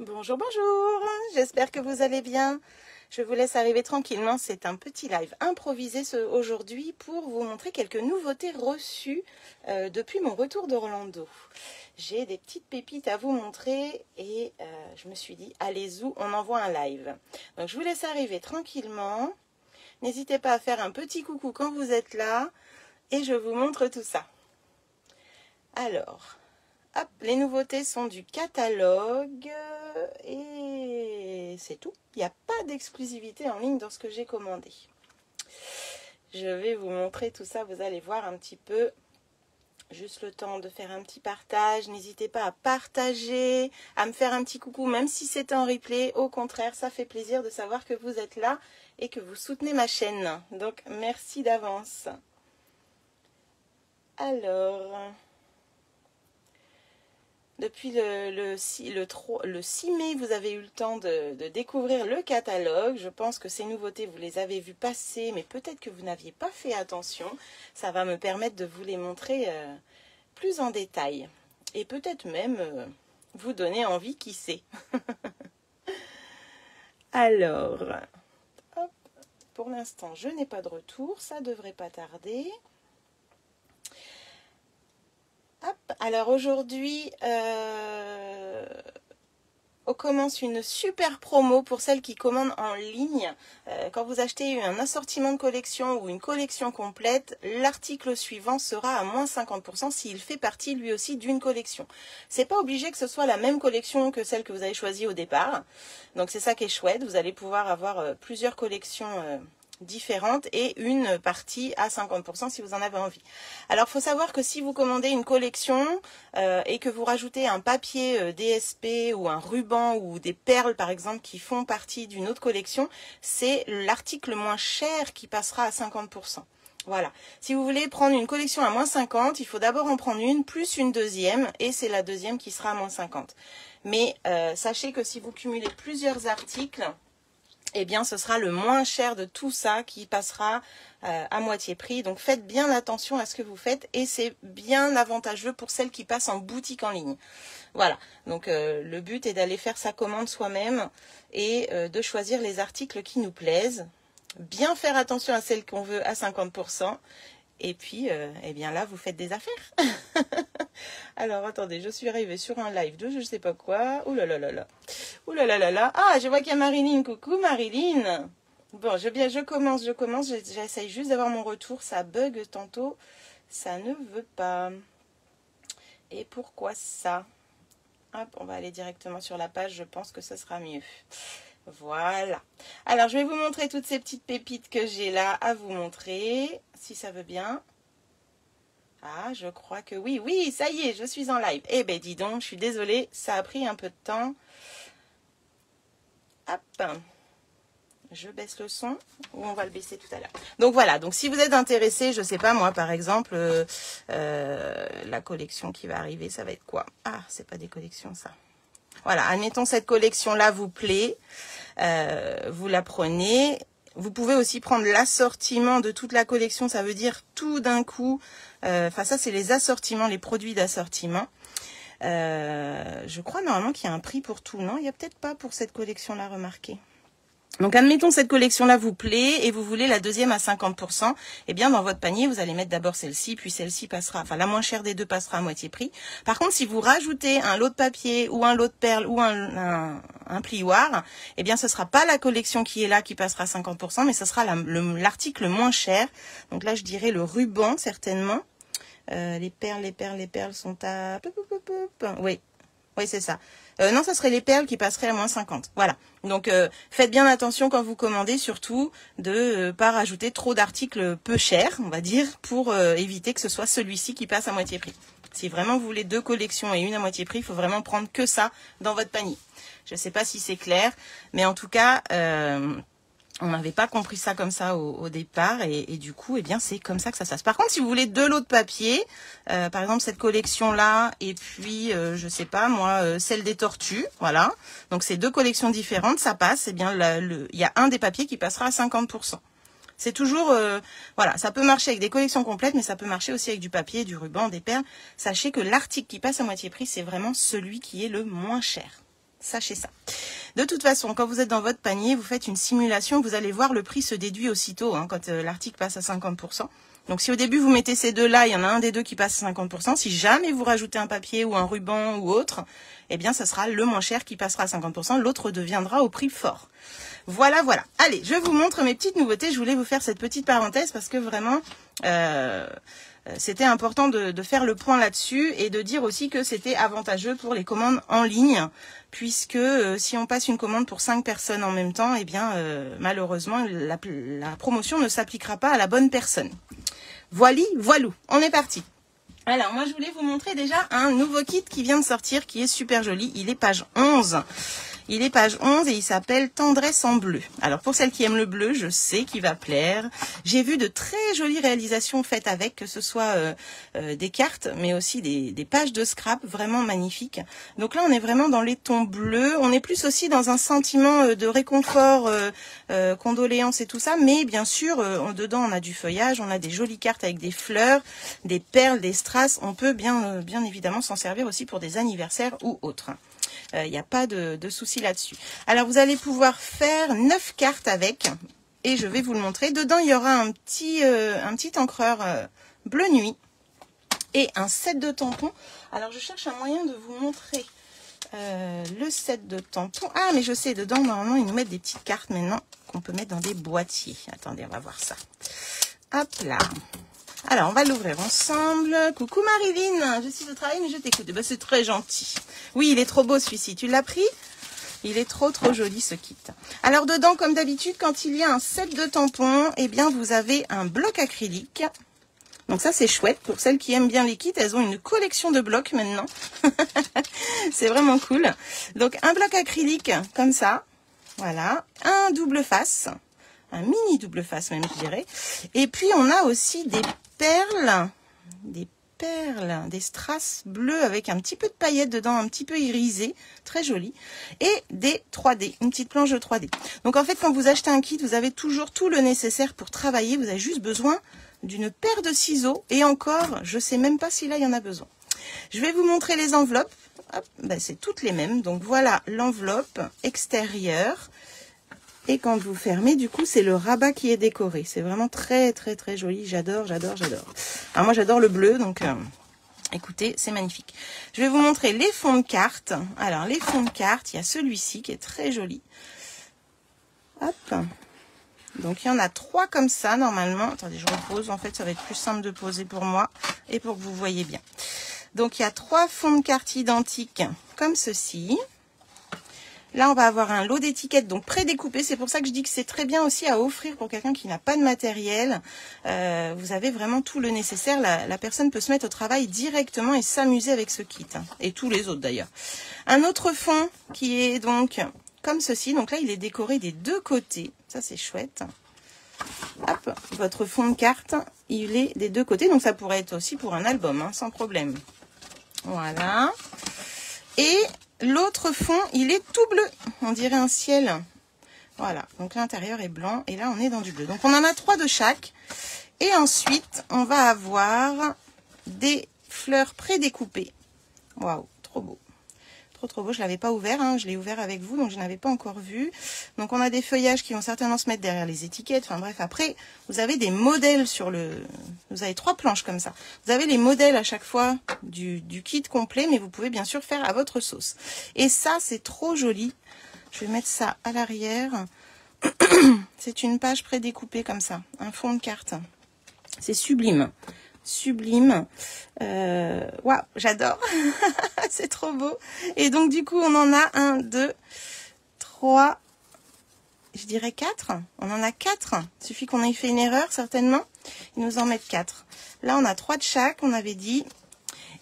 Bonjour, bonjour, j'espère que vous allez bien. Je vous laisse arriver tranquillement, c'est un petit live improvisé aujourd'hui pour vous montrer quelques nouveautés reçues depuis mon retour d'Orlando. J'ai des petites pépites à vous montrer et je me suis dit, allez-y, on envoie un live. Donc je vous laisse arriver tranquillement. N'hésitez pas à faire un petit coucou quand vous êtes là et je vous montre tout ça. Alors, hop, les nouveautés sont du catalogue et c'est tout. Il n'y a pas d'exclusivité en ligne dans ce que j'ai commandé. Je vais vous montrer tout ça, vous allez voir un petit peu. Juste le temps de faire un petit partage. N'hésitez pas à partager, à me faire un petit coucou, même si c'est en replay. Au contraire, ça fait plaisir de savoir que vous êtes là et que vous soutenez ma chaîne. Donc, merci d'avance. Alors, depuis le 6 mai, vous avez eu le temps de découvrir le catalogue. Je pense que ces nouveautés, vous les avez vues passer, mais peut-être que vous n'aviez pas fait attention. Ça va me permettre de vous les montrer plus en détail. Et peut-être même vous donner envie, qui sait. Alors, hop, pour l'instant, je n'ai pas de retour. Ça ne devrait pas tarder. Hop, alors aujourd'hui, on commence une super promo pour celles qui commandent en ligne. Quand vous achetez un assortiment de collection ou une collection complète, l'article suivant sera à moins 50% s'il fait partie lui aussi d'une collection. C'est pas obligé que ce soit la même collection que celle que vous avez choisie au départ. Donc c'est ça qui est chouette, vous allez pouvoir avoir plusieurs collections différentes et une partie à 50% si vous en avez envie. Alors il faut savoir que si vous commandez une collection et que vous rajoutez un papier DSP ou un ruban ou des perles par exemple qui font partie d'une autre collection, c'est l'article moins cher qui passera à 50%. Voilà. Si vous voulez prendre une collection à moins 50, il faut d'abord en prendre une plus une deuxième et c'est la deuxième qui sera à moins 50. Mais sachez que si vous cumulez plusieurs articles, eh bien, ce sera le moins cher de tout ça qui passera à moitié prix. Donc, faites bien attention à ce que vous faites et c'est bien avantageux pour celles qui passent en boutique en ligne. Voilà. Donc, le but est d'aller faire sa commande soi-même et de choisir les articles qui nous plaisent. Bien faire attention à celles qu'on veut à 50%. Et puis, eh bien là, vous faites des affaires. Alors, attendez, je suis arrivée sur un live de je ne sais pas quoi. Ouh là là là là. Ouh là là là là. Ah, je vois qu'il y a Marilyn. Coucou Marilyn. Bon, je commence. J'essaye juste d'avoir mon retour. Ça bug tantôt. Ça ne veut pas. Et pourquoi ça? Hop, on va aller directement sur la page. Je pense que ce sera mieux. Voilà. Alors, je vais vous montrer toutes ces petites pépites que j'ai là à vous montrer, si ça veut bien. Ah, je crois que oui. Oui, ça y est, je suis en live. Eh ben, dis donc, je suis désolée, ça a pris un peu de temps. Hop. Je baisse le son ou on va le baisser tout à l'heure. Donc voilà, donc si vous êtes intéressé, je sais pas moi par exemple, la collection qui va arriver, ça va être quoi? Ah, c'est pas des collections ça. Voilà, admettons cette collection-là vous plaît, vous la prenez. Vous pouvez aussi prendre l'assortiment de toute la collection, ça veut dire tout d'un coup. Enfin ça c'est les assortiments, les produits d'assortiment. Je crois normalement qu'il y a un prix pour tout, non? Il n'y a peut-être pas pour cette collection-là, remarquez. Donc, admettons cette collection-là vous plaît et vous voulez la deuxième à 50%. Eh bien, dans votre panier, vous allez mettre d'abord celle-ci, puis celle-ci passera, enfin, la moins chère des deux passera à moitié prix. Par contre, si vous rajoutez un lot de papier ou un lot de perles ou un plioir, eh bien, ce sera pas la collection qui est là qui passera à 50%, mais ce sera l'article moins cher. Donc là, je dirais le ruban, certainement. Les perles sont à... Oui. Oui, c'est ça. Non, ça serait les perles qui passeraient à moins 50. Voilà. Donc, faites bien attention quand vous commandez, surtout, de pas rajouter trop d'articles peu chers, on va dire, pour éviter que ce soit celui-ci qui passe à moitié prix. Si vraiment vous voulez deux collections et une à moitié prix, il faut vraiment prendre que ça dans votre panier. Je ne sais pas si c'est clair, mais en tout cas... on n'avait pas compris ça comme ça au départ et du coup, eh bien, c'est comme ça que ça se passe. Par contre, si vous voulez deux lots de papier, par exemple cette collection-là et puis, je sais pas moi, celle des tortues, voilà. Donc, c'est deux collections différentes, ça passe. Eh bien, il y a un des papiers qui passera à 50%. C'est toujours, voilà, ça peut marcher avec des collections complètes, mais ça peut marcher aussi avec du papier, du ruban, des perles. Sachez que l'article qui passe à moitié prix, c'est vraiment celui qui est le moins cher. Sachez ça. De toute façon, quand vous êtes dans votre panier, vous faites une simulation, vous allez voir le prix se déduit aussitôt hein, quand l'article passe à 50%. Donc si au début vous mettez ces deux-là, il y en a un des deux qui passe à 50%. Si jamais vous rajoutez un papier ou un ruban ou autre, eh bien ça sera le moins cher qui passera à 50%. L'autre deviendra au prix fort. Voilà, voilà. Allez, je vous montre mes petites nouveautés. Je voulais vous faire cette petite parenthèse parce que vraiment, c'était important de faire le point là-dessus et de dire aussi que c'était avantageux pour les commandes en ligne puisque si on passe une commande pour 5 personnes en même temps, eh bien malheureusement la promotion ne s'appliquera pas à la bonne personne. Voilà, voilou, on est parti. Alors moi je voulais vous montrer déjà un nouveau kit qui vient de sortir qui est super joli. Il est page 11. Il est page 11 et il s'appelle Tendresse en bleu. Alors pour celles qui aiment le bleu, je sais qu'il va plaire. J'ai vu de très jolies réalisations faites avec, que ce soit des cartes, mais aussi des pages de scrap vraiment magnifiques. Donc là, on est vraiment dans les tons bleus. On est plus aussi dans un sentiment de réconfort, condoléances et tout ça. Mais bien sûr, dedans, on a du feuillage, on a des jolies cartes avec des fleurs, des perles, des strass. On peut bien évidemment s'en servir aussi pour des anniversaires ou autres. Il n'y a pas de souci là-dessus. Alors, vous allez pouvoir faire 9 cartes avec. Et je vais vous le montrer. Dedans, il y aura un petit encreur bleu nuit. Et un set de tampons. Alors, je cherche un moyen de vous montrer le set de tampons. Ah, mais je sais, dedans, normalement, ils nous mettent des petites cartes maintenant qu'on peut mettre dans des boîtiers. Attendez, on va voir ça. Hop là. Alors, on va l'ouvrir ensemble. Coucou Marilyn, je suis au travail mais je t'écoute. Ben, c'est très gentil. Oui, il est trop beau celui-ci. Tu l'as pris? Il est trop joli ce kit. Alors dedans, comme d'habitude, quand il y a un set de tampons, eh bien vous avez un bloc acrylique. Donc ça c'est chouette. Pour celles qui aiment bien les kits, elles ont une collection de blocs maintenant. C'est vraiment cool. Donc un bloc acrylique comme ça. Voilà. Un double face. Un mini double face même, je dirais. Et puis on a aussi des perles, des strass bleus avec un petit peu de paillettes dedans, un petit peu irisé, très joli, et des 3D, une petite planche de 3D. Donc en fait, quand vous achetez un kit, vous avez toujours tout le nécessaire pour travailler. Vous avez juste besoin d'une paire de ciseaux, et encore, je sais même pas si là il y en a besoin. Je vais vous montrer les enveloppes. Hop, ben c'est toutes les mêmes. Donc voilà l'enveloppe extérieure. Et quand vous fermez, du coup, c'est le rabat qui est décoré. C'est vraiment très joli. J'adore. Alors moi, j'adore le bleu, donc écoutez, c'est magnifique. Je vais vous montrer les fonds de cartes. Alors, les fonds de cartes, il y a celui-ci qui est très joli. Hop. Donc, il y en a 3 comme ça, normalement. Attendez, je repose. En fait, ça va être plus simple de poser pour moi et pour que vous voyez bien. Donc, il y a 3 fonds de cartes identiques comme ceci. Là, on va avoir un lot d'étiquettes, donc prédécoupées. C'est pour ça que je dis que c'est très bien aussi à offrir pour quelqu'un qui n'a pas de matériel. Vous avez vraiment tout le nécessaire. La personne peut se mettre au travail directement et s'amuser avec ce kit. Hein, et tous les autres d'ailleurs. Un autre fond qui est donc comme ceci. Donc là, il est décoré des deux côtés. Ça, c'est chouette. Hop, votre fond de carte, il est des deux côtés. Donc ça pourrait être aussi pour un album, hein, sans problème. Voilà. Et l'autre fond, il est tout bleu. On dirait un ciel. Voilà. Donc l'intérieur est blanc. Et là, on est dans du bleu. Donc on en a 3 de chaque. Et ensuite, on va avoir des fleurs prédécoupées. Waouh, trop beau. Trop beau. Je ne l'avais pas ouvert. Hein. Je l'ai ouvert avec vous. Donc je n'avais pas encore vu. Donc on a des feuillages qui vont certainement se mettre derrière les étiquettes. Enfin bref, après, vous avez des modèles sur le... Vous avez 3 planches comme ça. Vous avez les modèles à chaque fois du kit complet. Mais vous pouvez bien sûr faire à votre sauce. Et ça, c'est trop joli. Je vais mettre ça à l'arrière. C'est une page prédécoupée comme ça. Un fond de carte. C'est sublime. Sublime. Waouh, j'adore. C'est trop beau. Et donc, du coup, on en a 1, 2, 3, je dirais 4. On en a 4. Il suffit qu'on ait fait une erreur, certainement. Ils nous en mettent 4. Là, on a 3 de chaque, on avait dit.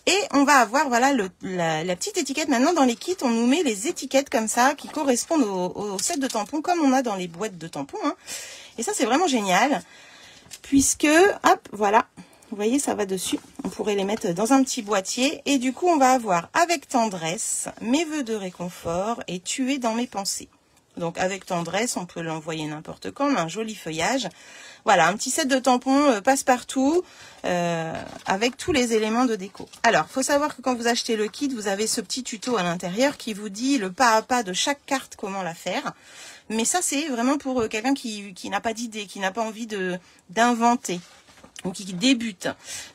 Et on va avoir, voilà, la petite étiquette. Maintenant, dans les kits, on nous met les étiquettes comme ça, qui correspondent au set de tampons, comme on a dans les boîtes de tampons. Hein. Et ça, c'est vraiment génial. Puisque, hop, voilà. Vous voyez, ça va dessus. On pourrait les mettre dans un petit boîtier. Et du coup, on va avoir avec tendresse mes vœux de réconfort et tu es dans mes pensées. Donc avec tendresse, on peut l'envoyer n'importe quand, mais un joli feuillage. Voilà, un petit set de tampons passe-partout avec tous les éléments de déco. Alors, faut savoir que quand vous achetez le kit, vous avez ce petit tuto à l'intérieur qui vous dit le pas à pas de chaque carte, comment la faire. Mais ça, c'est vraiment pour quelqu'un qui n'a pas d'idée, qui n'a pas envie d'inventer ou qui débute.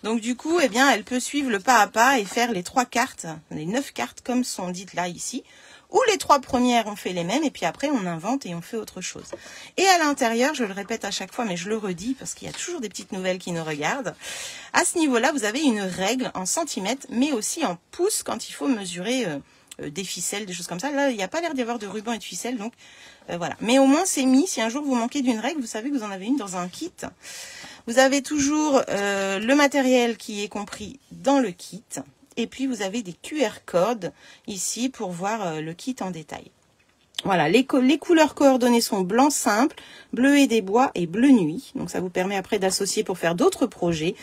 Donc du coup, eh bien, elle peut suivre le pas à pas et faire les 3 cartes, les 9 cartes comme sont dites là, ici. Ou les 3 premières, on fait les mêmes, et puis après, on invente et on fait autre chose. Et à l'intérieur, je le répète à chaque fois, mais je le redis, parce qu'il y a toujours des petites nouvelles qui nous regardent. À ce niveau-là, vous avez une règle en centimètres, mais aussi en pouces quand il faut mesurer des ficelles, des choses comme ça. Là, il n'y a pas l'air d'y avoir de ruban et de ficelles, donc voilà. Mais au moins, c'est mis. Si un jour vous manquez d'une règle, vous savez que vous en avez une dans un kit. Vous avez toujours le matériel qui est compris dans le kit. Et puis, vous avez des QR codes ici pour voir le kit en détail. Voilà, les couleurs coordonnées sont blanc simple, bleu et des bois et bleu nuit. Donc, ça vous permet après d'associer pour faire d'autres projets.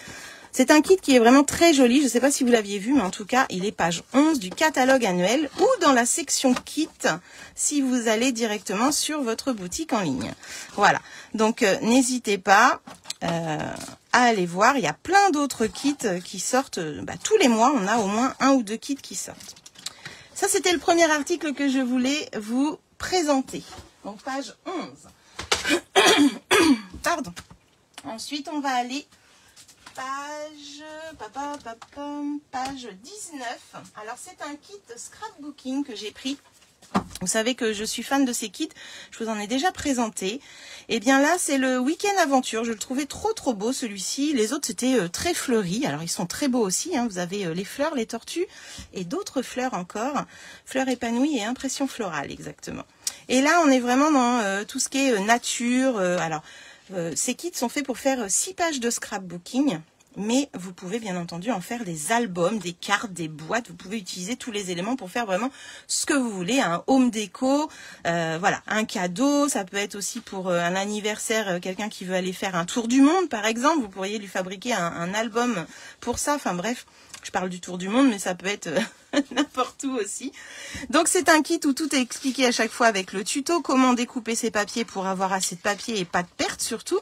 C'est un kit qui est vraiment très joli. Je ne sais pas si vous l'aviez vu, mais en tout cas, il est page 11 du catalogue annuel ou dans la section kit si vous allez directement sur votre boutique en ligne. Voilà, donc n'hésitez pas à aller voir. Il y a plein d'autres kits qui sortent. Tous les mois, on a au moins 1 ou 2 kits qui sortent. Ça, c'était le premier article que je voulais vous présenter. Donc, page 11. Pardon. Ensuite, on va aller page 19. Alors, c'est un kit scrapbooking que j'ai pris. Vous savez que je suis fan de ces kits, je vous en ai déjà présenté. Et bien là, c'est le Week-end Aventure. Je le trouvais trop beau celui-ci. Les autres, c'était très fleuri. Alors, ils sont très beaux aussi. Vous avez les fleurs, les tortues et d'autres fleurs encore. Fleurs épanouies et impression florale, exactement. Et là, on est vraiment dans tout ce qui est nature. Ces kits sont faits pour faire 6 pages de scrapbooking. Mais vous pouvez bien entendu en faire des albums, des cartes, des boîtes. Vous pouvez utiliser tous les éléments pour faire vraiment ce que vous voulez. Un home déco, voilà, un cadeau. Ça peut être aussi pour un anniversaire, quelqu'un qui veut aller faire un tour du monde, par exemple. Vous pourriez lui fabriquer un album pour ça. Enfin bref, je parle du tour du monde, mais ça peut être n'importe où aussi. Donc c'est un kit où tout est expliqué à chaque fois avec le tuto. Comment découper ses papiers pour avoir assez de papier et pas de perte surtout.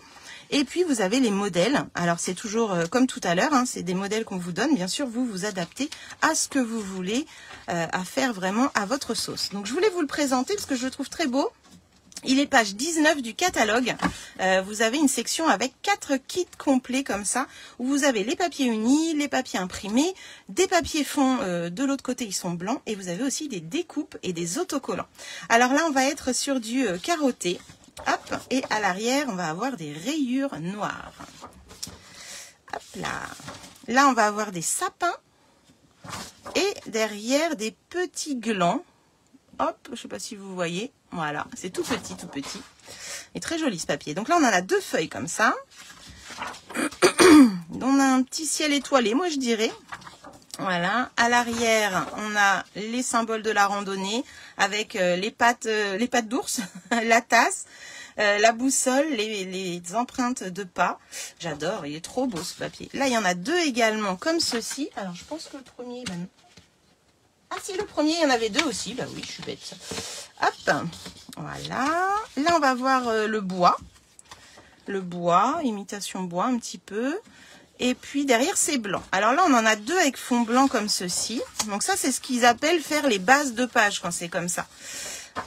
Et puis, vous avez les modèles. Alors, c'est toujours comme tout à l'heure, c'est des modèles qu'on vous donne. Bien sûr, vous vous adaptez à ce que vous voulez, à faire vraiment à votre sauce. Donc, je voulais vous le présenter parce que je le trouve très beau. Il est page 19 du catalogue. Vous avez une section avec 4 kits complets comme ça, où vous avez les papiers unis, les papiers imprimés, des papiers fonds de l'autre côté, ils sont blancs, et vous avez aussi des découpes et des autocollants. Alors là, on va être sur du carotté. Hop, et à l'arrière, on va avoir des rayures noires. Hop là. Là, on va avoir des sapins. Et derrière, des petits glands. Hop, je ne sais pas si vous voyez. Voilà, c'est tout petit, tout petit. Et très joli ce papier. Donc là, on en a 2 feuilles comme ça. On a un petit ciel étoilé, moi je dirais. Voilà, à l'arrière, on a les symboles de la randonnée avec les pattes d'ours, la tasse, la boussole, les empreintes de pas. J'adore, il est trop beau ce papier. Là, il y en a 2 également comme ceci. Alors, je pense que le premier... Ah si, le premier, il y en avait 2 aussi. Bah oui, je suis bête. Hop, voilà. Là, on va voir le bois. Le bois, imitation bois un petit peu. Et puis derrière, c'est blanc. Alors là, on en a 2 avec fond blanc comme ceci. Donc ça, c'est ce qu'ils appellent faire les bases de page quand c'est comme ça.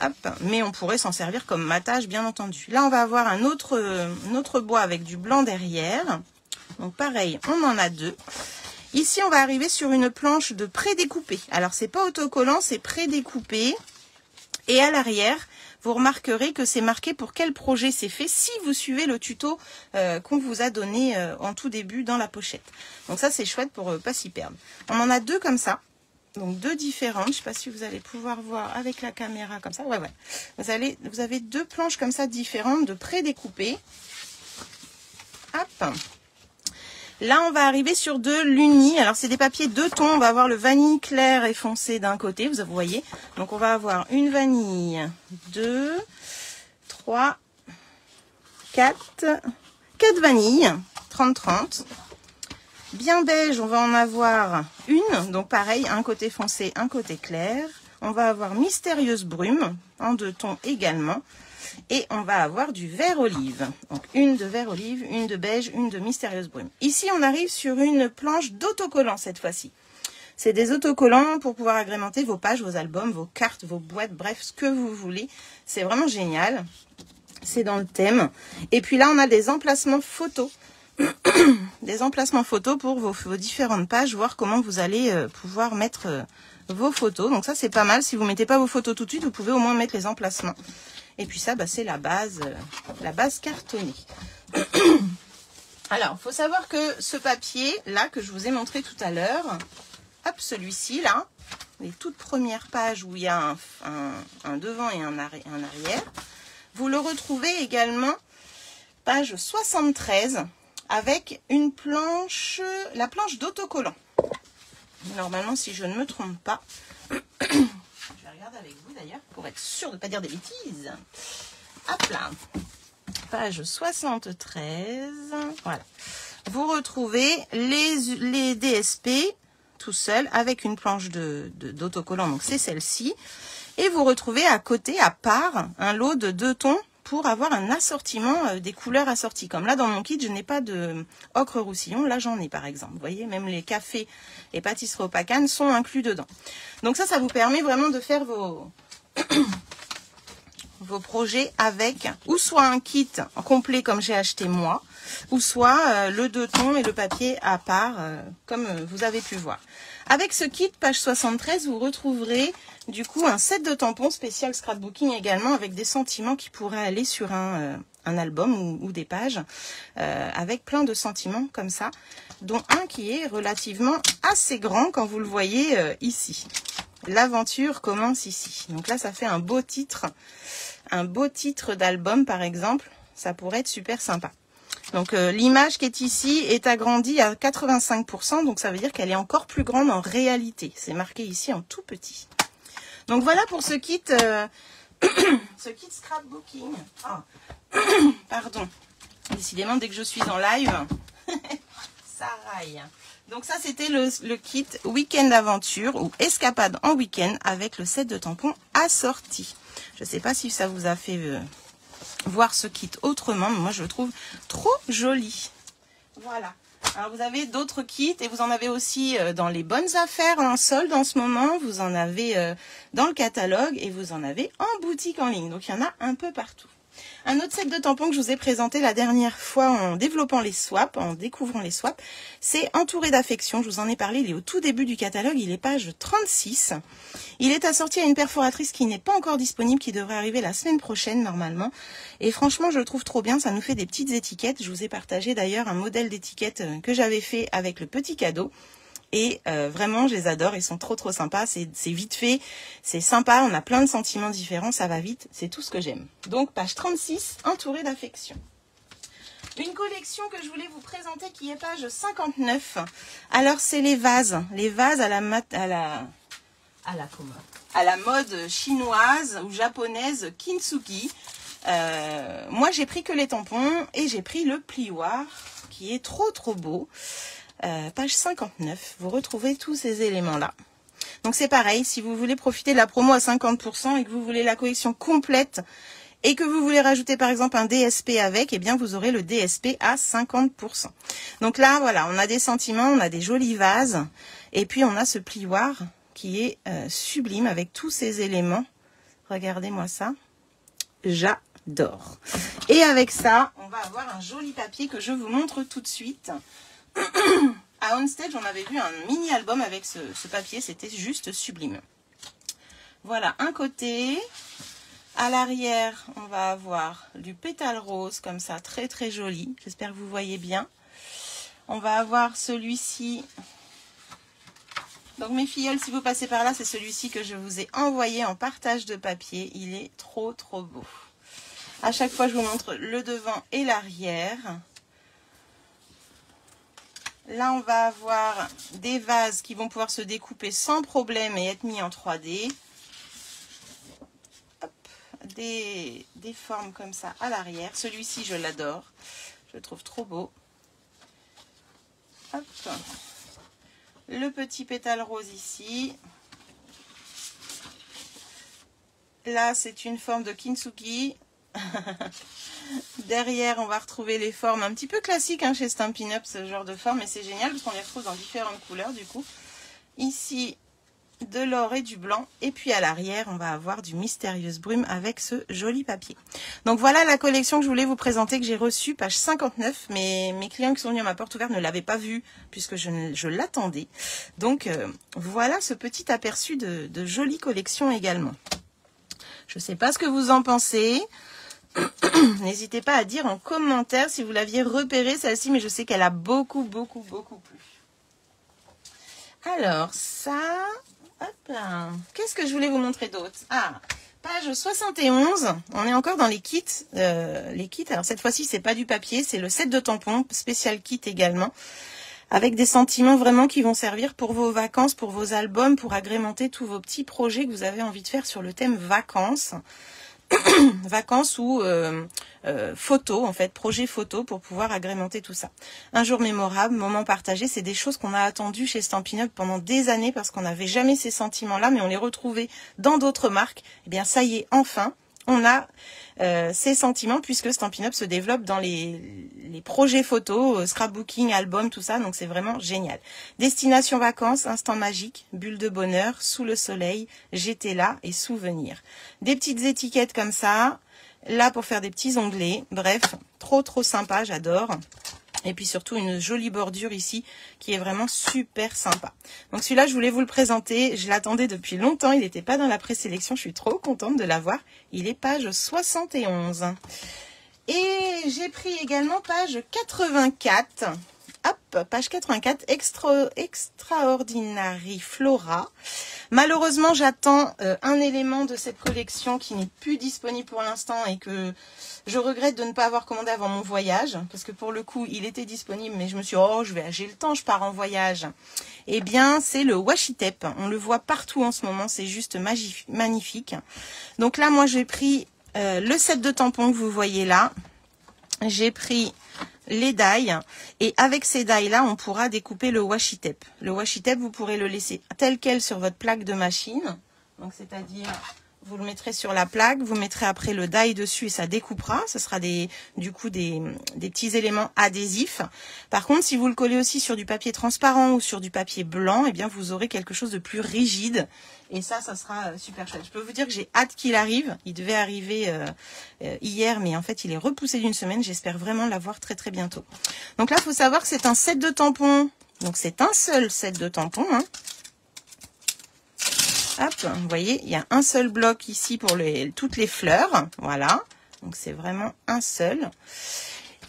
Hop. Mais on pourrait s'en servir comme matage, bien entendu. Là, on va avoir un autre bois avec du blanc derrière. Donc pareil, on en a 2. Ici, on va arriver sur une planche de pré-découpé. Alors, c'est pas autocollant, c'est pré-découpé. Et à l'arrière, vous remarquerez que c'est marqué pour quel projet c'est fait si vous suivez le tuto qu'on vous a donné en tout début dans la pochette. Donc ça, c'est chouette pour pas s'y perdre. On en a 2 comme ça. Donc 2 différentes. Je ne sais pas si vous allez pouvoir voir avec la caméra comme ça. Ouais. Vous avez 2 planches comme ça différentes de pré-découpées. Hop. Là, on va arriver sur de l'uni. Alors, c'est des papiers 2 tons. On va avoir le vanille clair et foncé d'un côté, vous voyez. Donc, on va avoir une vanille, 2, 3, 4 vanilles, 30-30. Bien beige, on va en avoir une. Donc, pareil, un côté foncé, un côté clair. On va avoir Mystérieuse Brume, en 2 tons également. Et on va avoir du vert olive. Donc une de vert olive, une de beige, une de Mystérieuse Brume. Ici, on arrive sur une planche d'autocollants cette fois-ci. C'est des autocollants pour pouvoir agrémenter vos pages, vos albums, vos cartes, vos boîtes, bref, ce que vous voulez. C'est vraiment génial. C'est dans le thème. Et puis là, on a des emplacements photos. Des emplacements photos pour vos différentes pages, voir comment vous allez pouvoir mettre vos photos. Donc ça, c'est pas mal. Si vous ne mettez pas vos photos tout de suite, vous pouvez au moins mettre les emplacements. Et puis ça, c'est la base cartonnée. Alors, il faut savoir que ce papier, là, que je vous ai montré tout à l'heure, hop, celui-ci, là, les toutes premières pages où il y a un devant et un arrière, vous le retrouvez également, page 73, avec une planche, la planche d'autocollant. Normalement, si je ne me trompe pas, je vais regarder avec vous d'ailleurs, pour être sûre de ne pas dire des bêtises. Hop là, page 73, voilà. Vous retrouvez les DSP tout seul avec une planche d'autocollant, donc c'est celle-ci. Et vous retrouvez à côté, à part, un lot de 2 tons pour avoir un assortiment des couleurs assorties. Comme là, dans mon kit, je n'ai pas de ocre roussillon. Là, j'en ai, par exemple. Vous voyez, même les cafés et pâtisseries opacanes sont inclus dedans. Donc ça vous permet vraiment de faire vos projets avec ou soit un kit complet comme j'ai acheté moi, ou soit le 2 tons et le papier à part, comme vous avez pu voir. Avec ce kit, page 73, vous retrouverez du coup un set de tampons spécial scrapbooking également, avec des sentiments qui pourraient aller sur un album ou des pages, avec plein de sentiments comme ça, dont un qui est relativement assez grand, quand vous le voyez ici. L'aventure commence ici. Donc là, ça fait un beau titre d'album, par exemple. Ça pourrait être super sympa. Donc l'image qui est ici est agrandie à 85%, donc ça veut dire qu'elle est encore plus grande en réalité. C'est marqué ici en tout petit. Donc voilà pour ce kit, ce kit scrapbooking. Oh. Pardon. Décidément, dès que je suis en live, ça raille. Donc ça, c'était le kit Week-end Aventure ou Escapade en week-end avec le set de tampons assorti. Je ne sais pas si ça vous a fait voir ce kit autrement, mais moi je le trouve trop joli. Voilà. Alors vous avez d'autres kits et vous en avez aussi dans les bonnes affaires en solde en ce moment. Vous en avez dans le catalogue et vous en avez en boutique en ligne. Donc il y en a un peu partout. Un autre set de tampons que je vous ai présenté la dernière fois en développant les swaps, en découvrant les swaps, c'est Entouré d'affection. Je vous en ai parlé, il est au tout début du catalogue, il est page 36. Il est assorti à une perforatrice qui n'est pas encore disponible, qui devrait arriver la semaine prochaine normalement. Et franchement, je le trouve trop bien, ça nous fait des petites étiquettes. Je vous ai partagé d'ailleurs un modèle d'étiquette que j'avais fait avec le petit cadeau. Et vraiment, je les adore, ils sont trop sympas, c'est vite fait, c'est sympa, on a plein de sentiments différents, ça va vite, c'est tout ce que j'aime. Donc, page 36, Entouré d'affection. Une collection que je voulais vous présenter qui est page 59. Alors, c'est les vases à la mode chinoise ou japonaise kintsugi. Moi, j'ai pris que les tampons et j'ai pris le plioir qui est trop beau. Page 59, vous retrouvez tous ces éléments-là. Donc c'est pareil, si vous voulez profiter de la promo à 50% et que vous voulez la collection complète et que vous voulez rajouter par exemple un DSP avec, eh bien vous aurez le DSP à 50%. Donc là, voilà, on a des sentiments, on a des jolis vases et puis on a ce plioir qui est sublime avec tous ces éléments. Regardez-moi ça, j'adore. Et avec ça, on va avoir un joli papier que je vous montre tout de suite. À Onstage, on avait vu un mini album avec ce papier, c'était juste sublime. Voilà, un côté. À l'arrière, on va avoir du pétale rose, comme ça, très joli. J'espère que vous voyez bien. On va avoir celui-ci. Donc mes filleuls, si vous passez par là, c'est celui-ci que je vous ai envoyé en partage de papier. Il est trop beau. À chaque fois, je vous montre le devant et l'arrière. Là, on va avoir des vases qui vont pouvoir se découper sans problème et être mis en 3D. Hop, des formes comme ça à l'arrière. Celui-ci, je l'adore. Je le trouve trop beau. Hop. Le petit pétale rose ici. Là, c'est une forme de kintsugi. Derrière, on va retrouver les formes un petit peu classiques hein, chez Stampin' Up, ce genre de forme. Et c'est génial parce qu'on les retrouve dans différentes couleurs du coup. Ici, de l'or et du blanc. Et puis à l'arrière, on va avoir du Mystérieuse Brume avec ce joli papier. Donc voilà la collection que je voulais vous présenter, que j'ai reçue, page 59. Mais mes clients qui sont venus à ma porte ouverte ne l'avaient pas vue puisque je l'attendais. Donc voilà ce petit aperçu de jolie collection également. Je ne sais pas ce que vous en pensez. N'hésitez pas à dire en commentaire si vous l'aviez repérée celle-ci, mais je sais qu'elle a beaucoup plu. Alors ça, hop là. Qu'est-ce que je voulais vous montrer d'autre? Ah, page 71, on est encore dans les kits. Alors cette fois-ci, c'est pas du papier, c'est le set de tampons, spécial kit également, avec des sentiments vraiment qui vont servir pour vos vacances, pour vos albums, pour agrémenter tous vos petits projets que vous avez envie de faire sur le thème vacances. Vacances ou photos, en fait, projet photo pour pouvoir agrémenter tout ça. Un jour mémorable, moment partagé, c'est des choses qu'on a attendues chez Stampin' Up pendant des années parce qu'on n'avait jamais ces sentiments-là, mais on les retrouvait dans d'autres marques. Eh bien, ça y est, enfin, on a ces sentiments puisque Stampin' Up se développe dans les projets photos, scrapbooking, album, tout ça. Donc, c'est vraiment génial. Destination vacances, instant magique, bulle de bonheur, sous le soleil, j'étais là et souvenirs. Des petites étiquettes comme ça, là pour faire des petits onglets. Bref, trop sympa, j'adore. Et puis surtout une jolie bordure ici qui est vraiment super sympa. Donc celui-là, je voulais vous le présenter. Je l'attendais depuis longtemps. Il n'était pas dans la présélection. Je suis trop contente de l'avoir. Il est page 71. Et j'ai pris également page 84. Hop, page 84, Extraordinary Flora. Malheureusement, j'attends un élément de cette collection qui n'est plus disponible pour l'instant et que je regrette de ne pas avoir commandé avant mon voyage. Parce que pour le coup, il était disponible, mais je me suis dit, oh, j'ai le temps, je pars en voyage. Eh bien, c'est le washi tape. On le voit partout en ce moment, c'est juste magnifique. Donc là, moi, j'ai pris le set de tampons que vous voyez là. J'ai pris les die et avec ces die là on pourra découper le washi tape. Le washi tape, vous pourrez le laisser tel quel sur votre plaque de machine, donc c'est-à-dire vous le mettrez sur la plaque, vous mettrez après le die dessus et ça découpera. Ce sera du coup des petits éléments adhésifs. Par contre, si vous le collez aussi sur du papier transparent ou sur du papier blanc, eh bien vous aurez quelque chose de plus rigide. Et ça sera super chouette. Je peux vous dire que j'ai hâte qu'il arrive. Il devait arriver hier, mais en fait, il est repoussé d'une semaine. J'espère vraiment l'avoir très bientôt. Donc là, il faut savoir que c'est un set de tampons. Donc c'est un seul set de tampons, hein. Hop, vous voyez, il y a un seul bloc ici pour toutes les fleurs. Voilà, donc c'est vraiment un seul.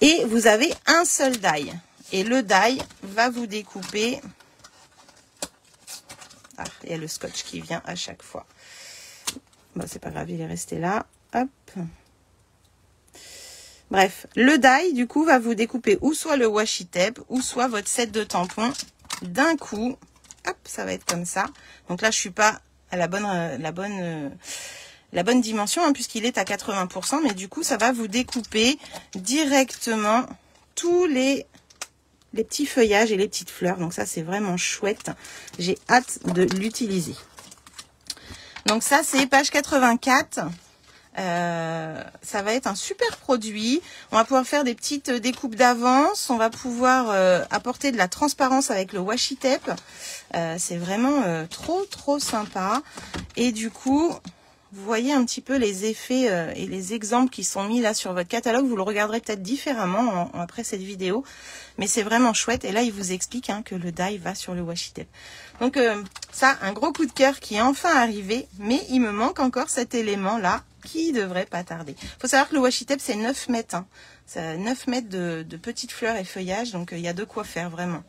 Et vous avez un seul die. Et le die va vous découper. Ah, il y a le scotch qui vient à chaque fois. Bon, c'est pas grave, il est resté là. Hop. Bref, le die, du coup, va vous découper ou soit le washi tape, ou soit votre set de tampons d'un coup. Hop, ça va être comme ça. Donc là, je suis pas à la bonne dimension, hein, puisqu'il est à 80%, mais du coup, ça va vous découper directement tous les petits feuillages et les petites fleurs. Donc ça, c'est vraiment chouette. J'ai hâte de l'utiliser. Donc ça, c'est page 84. Ça va être un super produit. On va pouvoir faire des petites découpes d'avance. On va pouvoir apporter de la transparence avec le washi tape. C'est vraiment trop sympa. Et du coup, vous voyez un petit peu les effets et les exemples qui sont mis là sur votre catalogue. Vous le regarderez peut-être différemment après cette vidéo. Mais c'est vraiment chouette. Et là, il vous explique que le die va sur le washi tape. Donc ça, un gros coup de cœur qui est enfin arrivé. Mais il me manque encore cet élément-là qui devrait pas tarder. Il faut savoir que le washi tape, c'est 9 mètres. Hein. C'est 9 mètres de petites fleurs et feuillages. Donc, il y a de quoi faire, vraiment.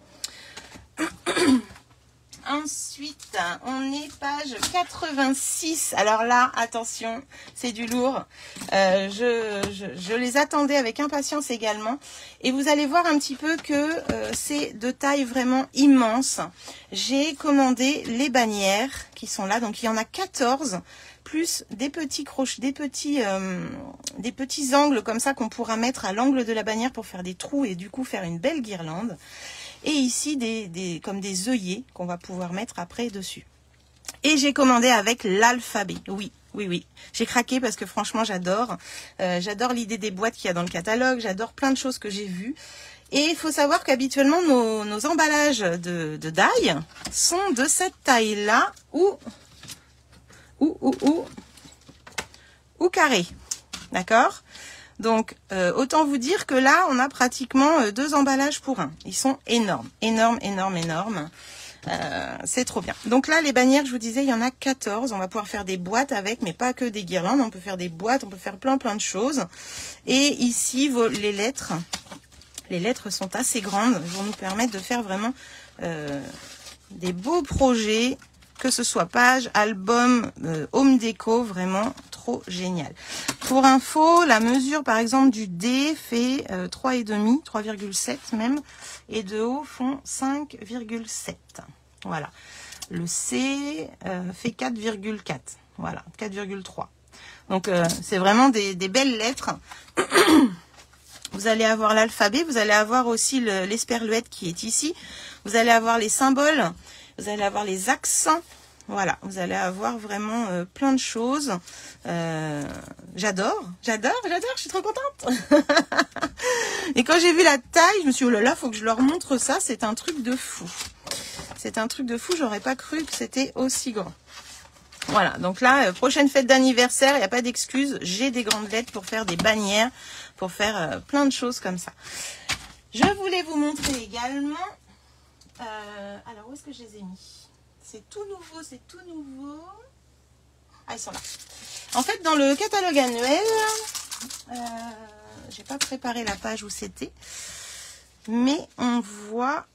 Ensuite, on est page 86. Alors là, attention, c'est du lourd. Je les attendais avec impatience également. Et vous allez voir un petit peu que c'est de taille vraiment immense. J'ai commandé les bannières qui sont là. Donc, il y en a 14. Plus des petits crochets, des petits angles comme ça qu'on pourra mettre à l'angle de la bannière pour faire des trous et du coup faire une belle guirlande. Et ici, comme des œillets qu'on va pouvoir mettre après dessus. Et j'ai commandé avec l'alphabet. Oui, oui, oui. J'ai craqué parce que franchement, j'adore. J'adore l'idée des boîtes qu'il y a dans le catalogue. J'adore plein de choses que j'ai vues. Et il faut savoir qu'habituellement, nos emballages de die sont de cette taille-là ou carré. D'accord? Donc, autant vous dire que là, on a pratiquement 2 emballages pour un. Ils sont énormes, énormes, énormes, énormes. C'est trop bien. Donc là, les bannières, je vous disais, il y en a 14. On va pouvoir faire des boîtes avec, mais pas que des guirlandes. On peut faire des boîtes, on peut faire plein, plein de choses. Et ici, les lettres sont assez grandes. Elles vont nous permettre de faire vraiment des beaux projets, que ce soit page, album, home déco, vraiment trop génial. Pour info, la mesure par exemple du D fait 3,5, 3,7 même, et de haut font 5,7. Voilà. Le C fait 4,4. Voilà, 4,3. Donc c'est vraiment des belles lettres. Vous allez avoir l'alphabet, vous allez avoir aussi l'esperluette qui est ici. Vous allez avoir les symboles, vous allez avoir les accents. Voilà, vous allez avoir vraiment plein de choses. J'adore, je suis trop contente. Et quand j'ai vu la taille, je me suis dit, oh là là, faut que je leur montre ça. C'est un truc de fou. C'est un truc de fou, j'aurais pas cru que c'était aussi grand. Voilà, donc là, prochaine fête d'anniversaire, il n'y a pas d'excuse. J'ai des grandes lettres pour faire des bannières, pour faire plein de choses comme ça. Je voulais vous montrer également... alors, où est-ce que je les ai mis? C'est tout nouveau, c'est tout nouveau. Ah, ils sont là. En fait, dans le catalogue annuel, j'ai pas préparé la page où c'était, mais on voit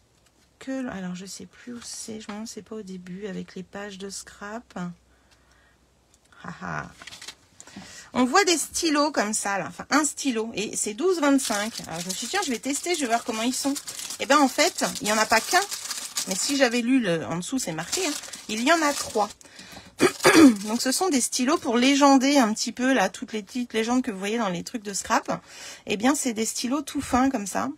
que... Alors, je sais plus où c'est, je me demande, c'est pas au début, avec les pages de scrap. On voit des stylos comme ça, là. Enfin, un stylo, et c'est 12,25. Alors, je me suis dit, tiens, je vais tester, je vais voir comment ils sont. Et ben, en fait, il n'y en a pas qu'un. Mais si j'avais lu en dessous, c'est marqué, hein, il y en a 3. Donc ce sont des stylos pour légender un petit peu là toutes les petites légendes que vous voyez dans les trucs de scrap. Eh bien, c'est des stylos tout fins comme ça.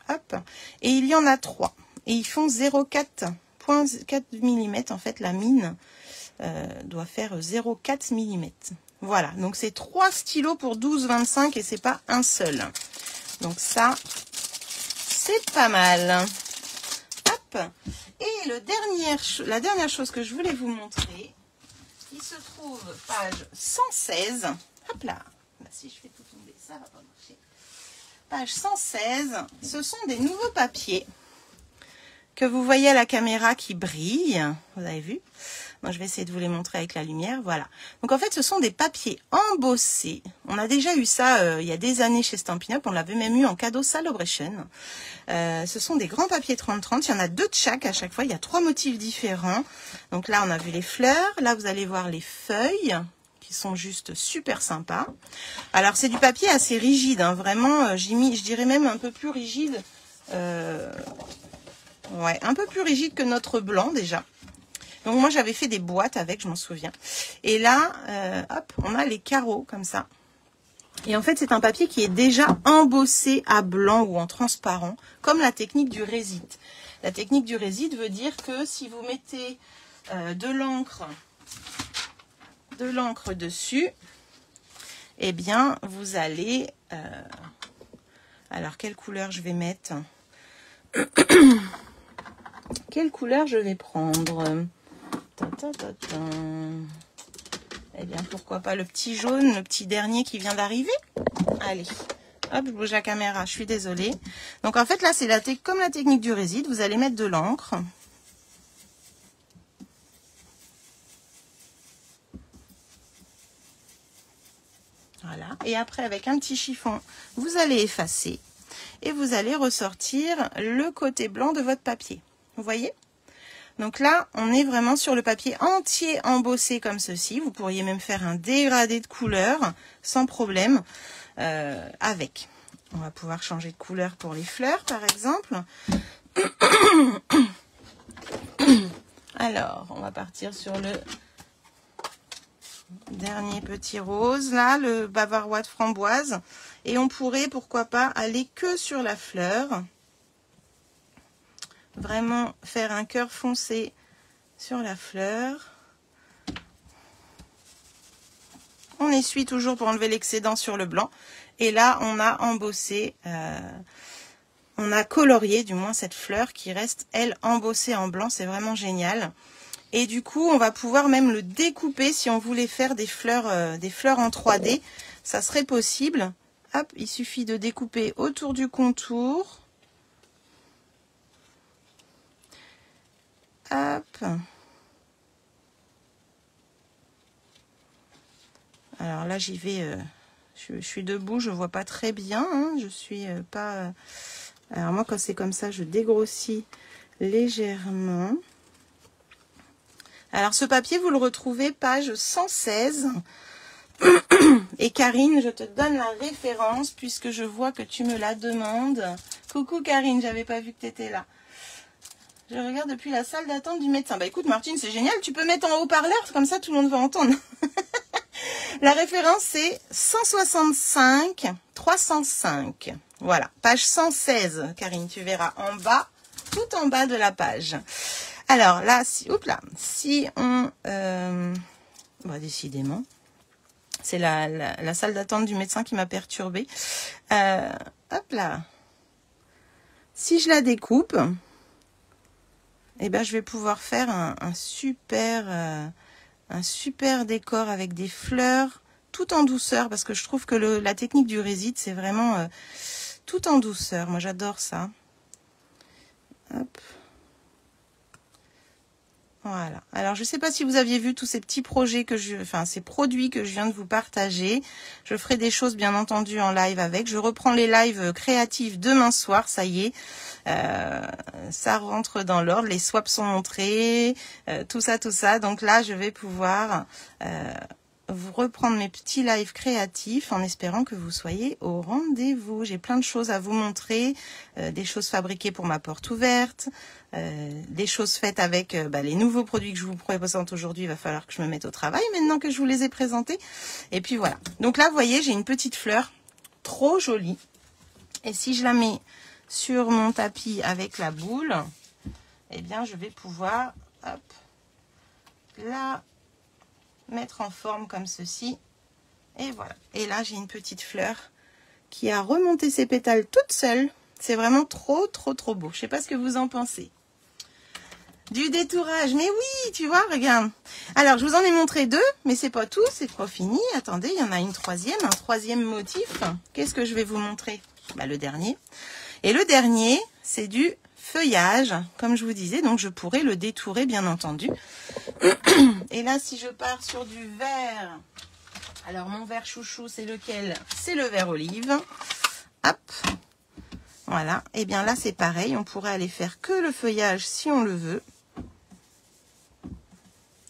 Hop. Et il y en a 3. Et ils font 0,4 mm. En fait, la mine doit faire 0,4 mm. Voilà. Donc c'est 3 stylos pour 12,25 et c'est pas un seul. Donc ça, c'est pas mal. Et la dernière chose que je voulais vous montrer, qui se trouve page 116. Hop là, si je fais tout tomber, ça va pas marcher. Page 116, ce sont des nouveaux papiers que vous voyez à la caméra qui brillent. Vous avez vu? Moi, je vais essayer de vous les montrer avec la lumière. Voilà. Donc, en fait, ce sont des papiers embossés. On a déjà eu ça il y a des années chez Stampin' Up. On l'avait même eu en cadeau Celebration. Ce sont des grands papiers 30-30. Il y en a 2 de chaque à chaque fois. Il y a 3 motifs différents. Donc là, on a vu les fleurs. Là, vous allez voir les feuilles qui sont juste super sympas. Alors, c'est du papier assez rigide. Hein. Vraiment, je dirais même un peu plus rigide. Ouais, un peu plus rigide que notre blanc déjà. Donc moi j'avais fait des boîtes avec, je m'en souviens. Et là, hop, on a les carreaux comme ça. Et en fait c'est un papier qui est déjà embossé à blanc ou en transparent, comme la technique du résid. La technique du résid veut dire que si vous mettez de l'encre dessus, eh bien vous allez... alors quelle couleur je vais mettre? Quelle couleur je vais prendre? Eh bien, pourquoi pas le petit jaune, le petit dernier qui vient d'arriver. Allez, hop, je bouge la caméra, je suis désolée. Donc, en fait, là, c'est comme la technique du résid. Vous allez mettre de l'encre. Voilà. Et après, avec un petit chiffon, vous allez effacer. Et vous allez ressortir le côté blanc de votre papier. Vous voyez ? Donc là, on est vraiment sur le papier entier embossé comme ceci. Vous pourriez même faire un dégradé de couleur sans problème avec. On va pouvoir changer de couleur pour les fleurs, par exemple. Alors, on va partir sur le dernier petit rose, là, le bavarois de framboise. Et on pourrait, pourquoi pas, aller que sur la fleur. Vraiment faire un cœur foncé sur la fleur. On essuie toujours pour enlever l'excédent sur le blanc. Et là, on a embossé, on a colorié du moins cette fleur qui reste, elle, embossée en blanc. C'est vraiment génial. Et du coup, on va pouvoir même le découper si on voulait faire des fleurs en 3D. Ça serait possible. Hop, il suffit de découper autour du contour. Hop. Alors là, j'y vais. Je suis debout, je vois pas très bien. Hein, je suis pas. Alors moi, quand c'est comme ça, je dégrossis légèrement. Alors ce papier, vous le retrouvez page 116. Et Karine, je te donne la référence puisque je vois que tu me la demandes. Coucou Karine, j'avais pas vu que tu étais là. Je regarde depuis la salle d'attente du médecin. Bah écoute Martine, c'est génial, tu peux mettre en haut-parleur, comme ça tout le monde va entendre. La référence c'est 165 305. Voilà, page 116, Karine, tu verras en bas, tout en bas de la page. Alors là, si on... bah, décidément, c'est la salle d'attente du médecin qui m'a perturbée. Hop là. Si je la découpe... eh ben, je vais pouvoir faire un super décor avec des fleurs tout en douceur parce que je trouve que la technique du réside, c'est vraiment tout en douceur. Moi, j'adore ça. Hop. Voilà. Alors, je ne sais pas si vous aviez vu tous ces petits projets ces produits que je viens de vous partager. Je ferai des choses, bien entendu, en live avec. Je reprends les lives créatifs demain soir, ça y est. Ça rentre dans l'ordre. Les swaps sont montrés, tout ça. Donc là, je vais pouvoir vous reprendre mes petits lives créatifs en espérant que vous soyez au rendez-vous. J'ai plein de choses à vous montrer, des choses fabriquées pour ma porte ouverte, des choses faites avec les nouveaux produits que je vous présente aujourd'hui. Il va falloir que je me mette au travail maintenant que je vous les ai présentés. Et puis voilà. Donc là, vous voyez, j'ai une petite fleur trop jolie. Et si je la mets sur mon tapis avec la boule, eh bien, je vais pouvoir, hop, la mettre en forme comme ceci. Et voilà. Et là, j'ai une petite fleur qui a remonté ses pétales toute seule. C'est vraiment trop beau. Je sais pas ce que vous en pensez. Du détourage. Mais oui, tu vois, regarde. Alors, je vous en ai montré deux, mais c'est pas tout, c'est pas fini. Attendez, il y en a un troisième motif. Qu'est-ce que je vais vous montrer? Le dernier. Et le dernier, c'est du feuillage, comme je vous disais. Donc, je pourrais le détourer, bien entendu. Et là, si je pars sur du vert, alors mon vert chouchou, c'est lequel? C'est le vert olive. Hop. Voilà. Et bien là, c'est pareil. On pourrait aller faire que le feuillage si on le veut.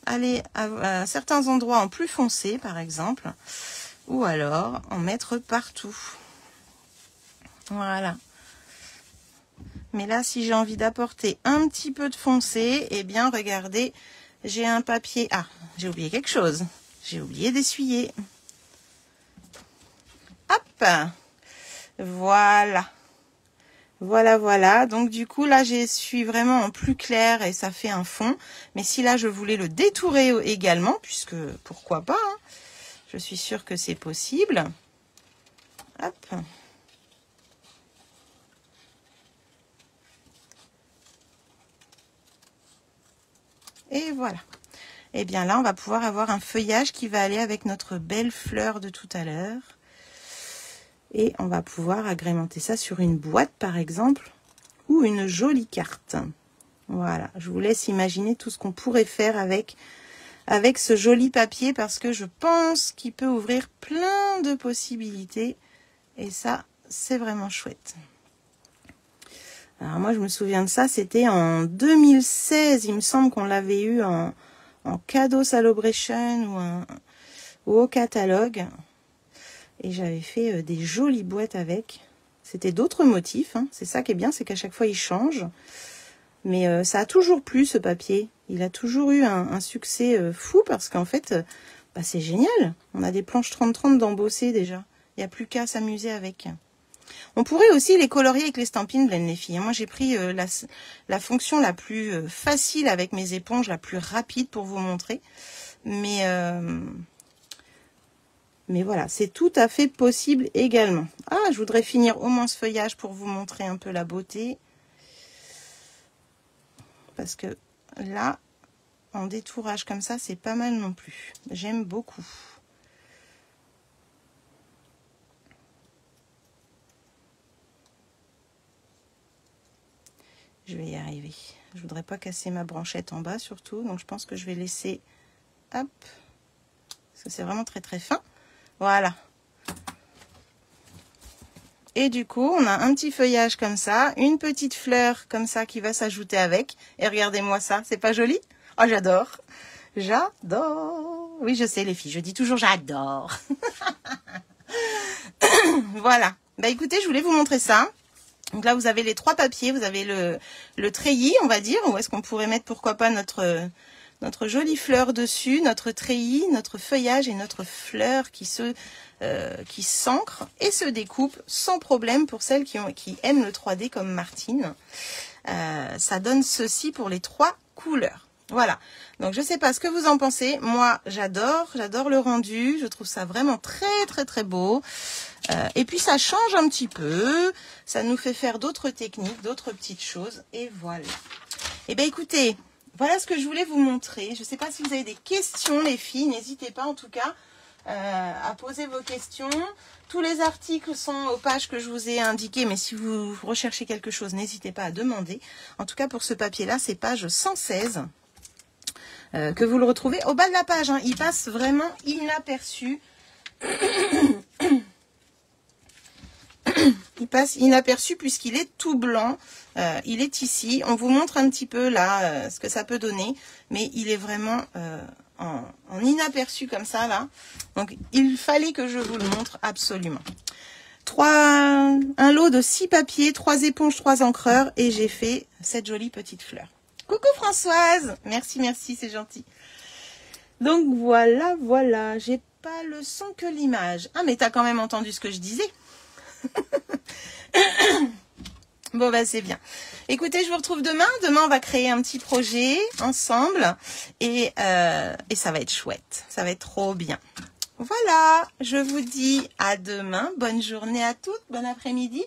Aller à certains endroits en plus foncé, par exemple. Ou alors en mettre partout. Voilà. Mais là, si j'ai envie d'apporter un petit peu de foncé, eh bien, regardez, j'ai un papier. Ah, j'ai oublié quelque chose. J'ai oublié d'essuyer. Hop. Voilà. Voilà. Donc, du coup, là, j'essuie vraiment en plus clair et ça fait un fond. Mais si là, je voulais le détourer également, puisque pourquoi pas, hein, je suis sûre que c'est possible. Hop. Et voilà. Et bien là, on va pouvoir avoir un feuillage qui va aller avec notre belle fleur de tout à l'heure. Et on va pouvoir agrémenter ça sur une boîte, par exemple, ou une jolie carte. Voilà, je vous laisse imaginer tout ce qu'on pourrait faire avec ce joli papier, parce que je pense qu'il peut ouvrir plein de possibilités. Et ça, c'est vraiment chouette. Alors moi, je me souviens de ça, c'était en 2016, il me semble qu'on l'avait eu en cadeau Celebration ou au catalogue. Et j'avais fait des jolies boîtes avec. C'était d'autres motifs, hein. C'est ça qui est bien, c'est qu'à chaque fois, il change. Mais ça a toujours plu, ce papier. Il a toujours eu un succès fou parce qu'en fait, c'est génial. On a des planches 30-30 d'embossées déjà. Il n'y a plus qu'à s'amuser avec. On pourrait aussi les colorier avec les stampines blend, les filles. Moi, j'ai pris la fonction la plus facile avec mes éponges, la plus rapide pour vous montrer. Mais Mais voilà, c'est tout à fait possible également. Ah, je voudrais finir au moins ce feuillage pour vous montrer un peu la beauté. Parce que là, en détourage comme ça, c'est pas mal non plus. J'aime beaucoup. Je vais y arriver. Je voudrais pas casser ma branchette en bas surtout. Donc je pense que je vais laisser... Hop. Parce que c'est vraiment très très fin. Voilà. Et du coup, on a un petit feuillage comme ça. Une petite fleur comme ça qui va s'ajouter avec. Et regardez-moi ça. C'est pas joli? Oh, j'adore. J'adore. Oui, je sais les filles. Je dis toujours j'adore. Voilà. Bah écoutez, je voulais vous montrer ça. Donc là, vous avez les 3 papiers. Vous avez le treillis, on va dire. Où est-ce qu'on pourrait mettre, pourquoi pas, notre jolie fleur dessus, notre treillis, notre feuillage et notre fleur qui s'ancre et se découpe sans problème pour celles qui aiment le 3D comme Martine. Ça donne ceci pour les 3 couleurs. Voilà. Donc, je sais pas ce que vous en pensez. Moi, j'adore le rendu. Je trouve ça vraiment très, très, très beau. Et puis, ça change un petit peu. Ça nous fait faire d'autres techniques, d'autres petites choses. Et voilà. Eh bien, écoutez, voilà ce que je voulais vous montrer. Je ne sais pas si vous avez des questions, les filles. N'hésitez pas, en tout cas, à poser vos questions. Tous les articles sont aux pages que je vous ai indiquées. Mais si vous recherchez quelque chose, n'hésitez pas à demander. En tout cas, pour ce papier-là, c'est page 116. Que vous le retrouvez au bas de la page. Hein. Il passe vraiment inaperçu. Il passe inaperçu puisqu'il est tout blanc. Il est ici. On vous montre un petit peu là ce que ça peut donner. Mais il est vraiment en inaperçu comme ça là. Donc il fallait que je vous le montre absolument. Un lot de 6 papiers, 3 éponges, 3 encreurs. Et j'ai fait cette jolie petite fleur. Coucou Françoise, merci, merci, c'est gentil. Donc voilà, voilà, j'ai pas le son que l'image. Ah mais t'as quand même entendu ce que je disais. Bon bah c'est bien. Écoutez, je vous retrouve demain. Demain on va créer un petit projet ensemble et ça va être chouette. Ça va être trop bien. Voilà, je vous dis à demain. Bonne journée à toutes, bon après-midi.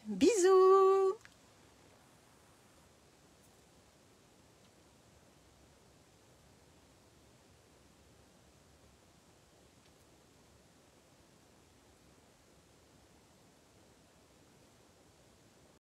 Bisous.